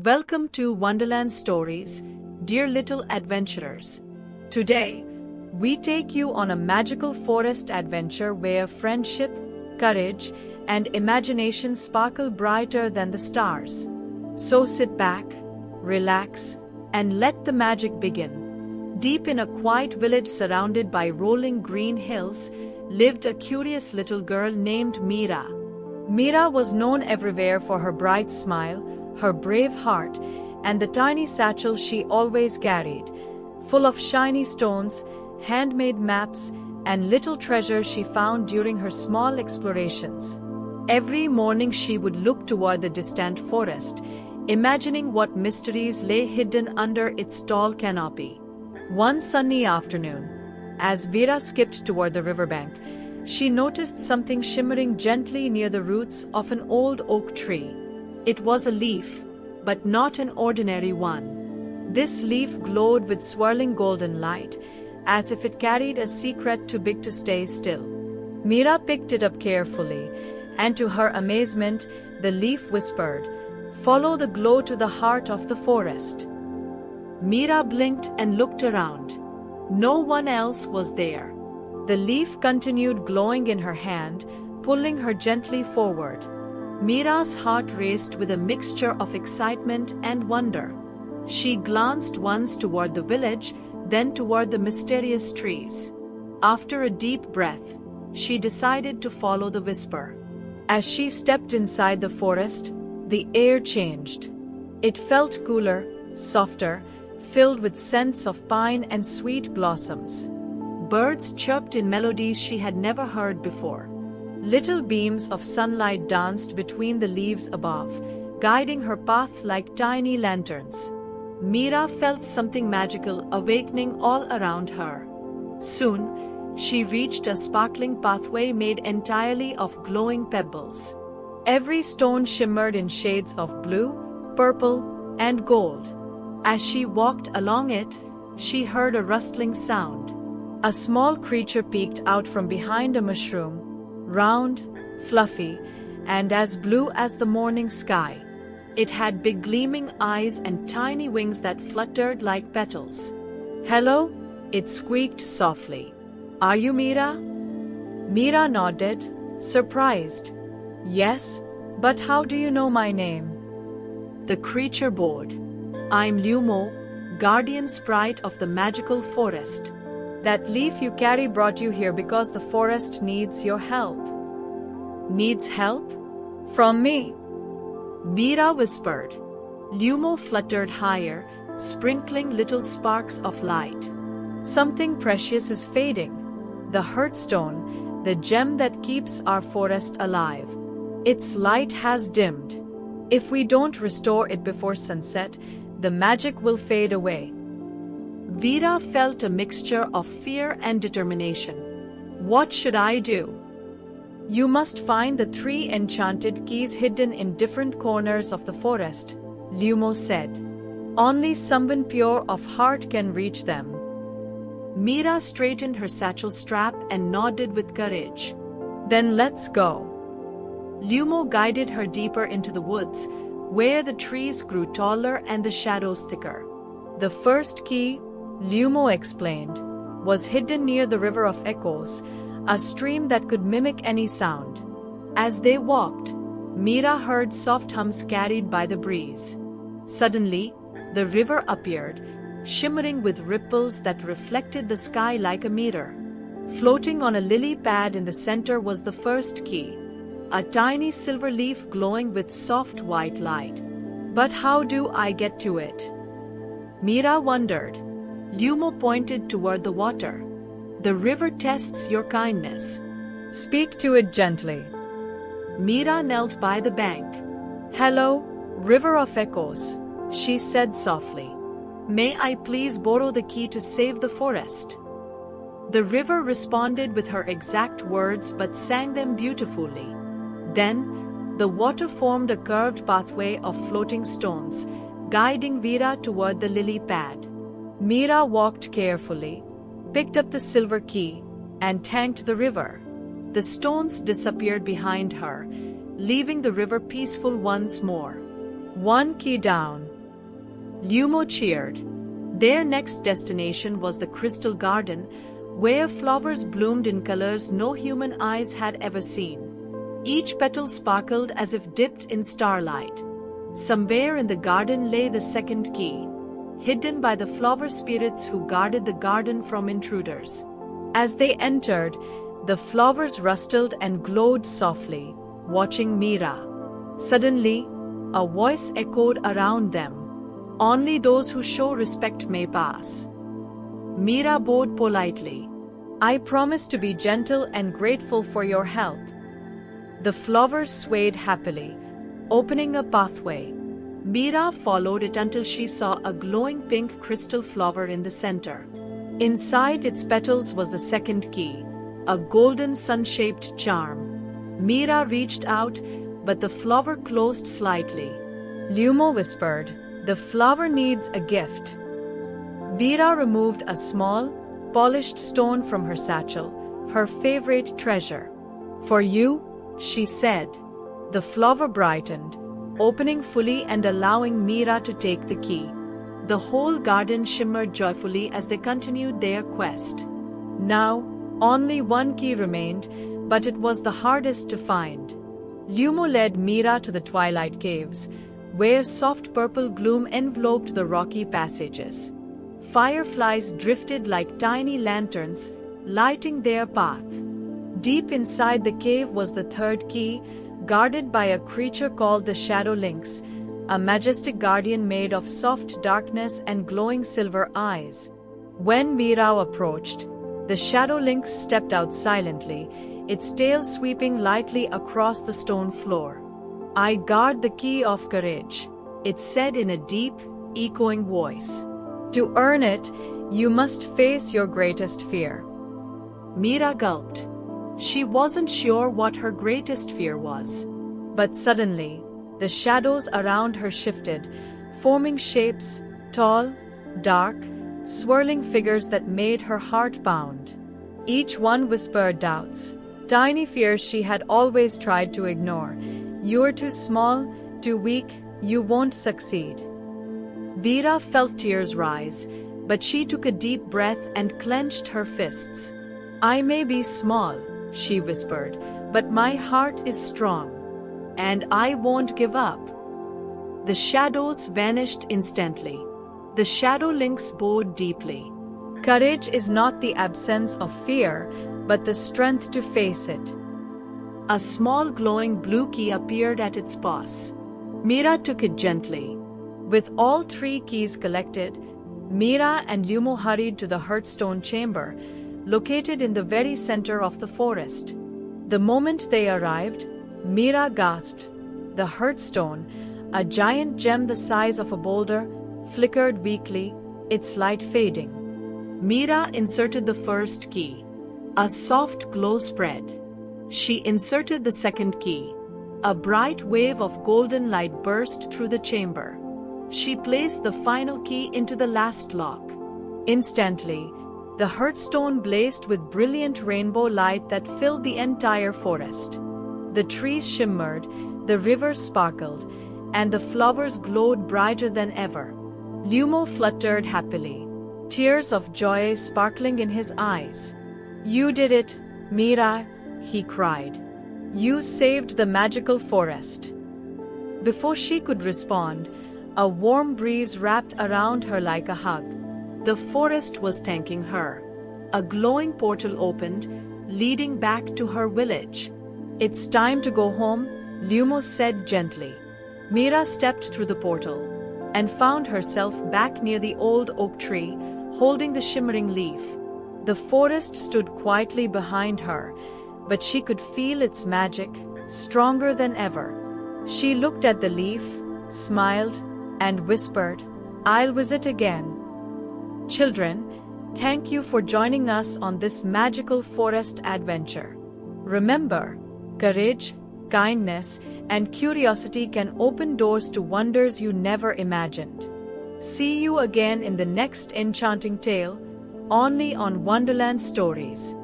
Welcome to Wonderland Stories, dear little adventurers. Today, we take you on a magical forest adventure where friendship, courage, and imagination sparkle brighter than the stars. So sit back, relax, and let the magic begin. Deep in a quiet village surrounded by rolling green hills, lived a curious little girl named Mira. Mira was known everywhere for her bright smile, her brave heart, and the tiny satchel she always carried, full of shiny stones, handmade maps, and little treasures she found during her small explorations. Every morning she would look toward the distant forest, imagining what mysteries lay hidden under its tall canopy. One sunny afternoon, as Vera skipped toward the riverbank, she noticed something shimmering gently near the roots of an old oak tree. It was a leaf, but not an ordinary one. This leaf glowed with swirling golden light, as if it carried a secret too big to stay still. Mira picked it up carefully, and to her amazement, the leaf whispered, "Follow the glow to the heart of the forest." Mira blinked and looked around. No one else was there. The leaf continued glowing in her hand, pulling her gently forward. Mira's heart raced with a mixture of excitement and wonder. She glanced once toward the village, then toward the mysterious trees. After a deep breath, she decided to follow the whisper. As she stepped inside the forest, the air changed. It felt cooler, softer, filled with scents of pine and sweet blossoms. Birds chirped in melodies she had never heard before. Little beams of sunlight danced between the leaves above, guiding her path like tiny lanterns. Mira felt something magical awakening all around her. Soon, she reached a sparkling pathway made entirely of glowing pebbles. Every stone shimmered in shades of blue, purple, and gold. As she walked along it, she heard a rustling sound. A small creature peeked out from behind a mushroom, round, fluffy, and as blue as the morning sky. It had big gleaming eyes and tiny wings that fluttered like petals. "Hello," it squeaked softly. "Are you Mira?" Mira nodded, surprised. "Yes, but how do you know my name?" The creature bowed. "I'm Lumo, guardian sprite of the magical forest. That leaf you carry brought you here because the forest needs your help." "Needs help? From me?" Mira whispered. Lumo fluttered higher, sprinkling little sparks of light. "Something precious is fading. The Heartstone, the gem that keeps our forest alive. Its light has dimmed. If we don't restore it before sunset, the magic will fade away." Vera felt a mixture of fear and determination. "What should I do?" "You must find the 3 enchanted keys hidden in different corners of the forest," Lumo said. "Only someone pure of heart can reach them." Mira straightened her satchel strap and nodded with courage. "Then let's go." Lumo guided her deeper into the woods, where the trees grew taller and the shadows thicker. The first key, Lumo explained, was hidden near the River of Echoes, a stream that could mimic any sound. As they walked, Mira heard soft hums carried by the breeze. Suddenly, the river appeared, shimmering with ripples that reflected the sky like a mirror. Floating on a lily pad in the center was the first key, a tiny silver leaf glowing with soft white light. "But how do I get to it?" Mira wondered. Lumo pointed toward the water. "The river tests your kindness. Speak to it gently." Mira knelt by the bank. "Hello, River of Echoes," she said softly. "May I please borrow the key to save the forest?" The river responded with her exact words but sang them beautifully. Then, the water formed a curved pathway of floating stones, guiding Vera toward the lily pad. Mira walked carefully, picked up the silver key, and thanked the river. The stones disappeared behind her, leaving the river peaceful once more. One key down. Lumo cheered. Their next destination was the Crystal Garden, where flowers bloomed in colors no human eyes had ever seen. Each petal sparkled as if dipped in starlight. Somewhere in the garden lay the second key, hidden by the flower spirits who guarded the garden from intruders. As they entered, the flowers rustled and glowed softly, watching Mira. Suddenly, a voice echoed around them. Only those who show respect may pass. Mira bowed politely. I promise to be gentle and grateful for your help. The flowers swayed happily, opening a pathway. Mira followed it until she saw a glowing pink crystal flower in the center. Inside its petals was the second key, a golden sun-shaped charm. Mira reached out, but the flower closed slightly. Lumo whispered, "The flower needs a gift." Mira removed a small, polished stone from her satchel, her favorite treasure. "For you," she said. The flower brightened, opening fully and allowing Mira to take the key. The whole garden shimmered joyfully as they continued their quest. Now, only one key remained, but it was the hardest to find. Lumo led Mira to the twilight caves, where soft purple gloom enveloped the rocky passages. Fireflies drifted like tiny lanterns, lighting their path. Deep inside the cave was the third key, guarded by a creature called the Shadow Lynx, a majestic guardian made of soft darkness and glowing silver eyes. When Mira approached, the Shadow Lynx stepped out silently, its tail sweeping lightly across the stone floor. "I guard the key of courage," it said in a deep, echoing voice. "To earn it, you must face your greatest fear." Mira gulped. She wasn't sure what her greatest fear was. But suddenly, the shadows around her shifted, forming shapes, tall, dark, swirling figures that made her heart pound. Each one whispered doubts, tiny fears she had always tried to ignore. "You're too small, too weak, you won't succeed." Mira felt tears rise, but she took a deep breath and clenched her fists. "I may be small," she whispered, "but my heart is strong. And I won't give up." The shadows vanished instantly. The Shadow Lynx bowed deeply. Courage is not the absence of fear, but the strength to face it. A small glowing blue key appeared at its paws. Mira took it gently. With all three keys collected, Mira and Lumo hurried to the Heartstone chamber, located in the very center of the forest. The moment they arrived, Mira gasped. The Heartstone, a giant gem the size of a boulder, flickered weakly, its light fading. Mira inserted the first key. A soft glow spread. She inserted the second key. A bright wave of golden light burst through the chamber. She placed the final key into the last lock. Instantly, the Heartstone blazed with brilliant rainbow light that filled the entire forest. The trees shimmered, the river sparkled, and the flowers glowed brighter than ever. Lumo fluttered happily, tears of joy sparkling in his eyes. "You did it, Mira," he cried. "You saved the magical forest." Before she could respond, a warm breeze wrapped around her like a hug. The forest was thanking her. A glowing portal opened, leading back to her village. "It's time to go home," Lumo said gently. Mira stepped through the portal and found herself back near the old oak tree, holding the shimmering leaf. The forest stood quietly behind her, but she could feel its magic, stronger than ever. She looked at the leaf, smiled, and whispered, "I'll visit again." Children, thank you for joining us on this magical forest adventure. Remember, courage, kindness, and curiosity can open doors to wonders you never imagined. See you again in the next enchanting tale, only on Wonderland Stories.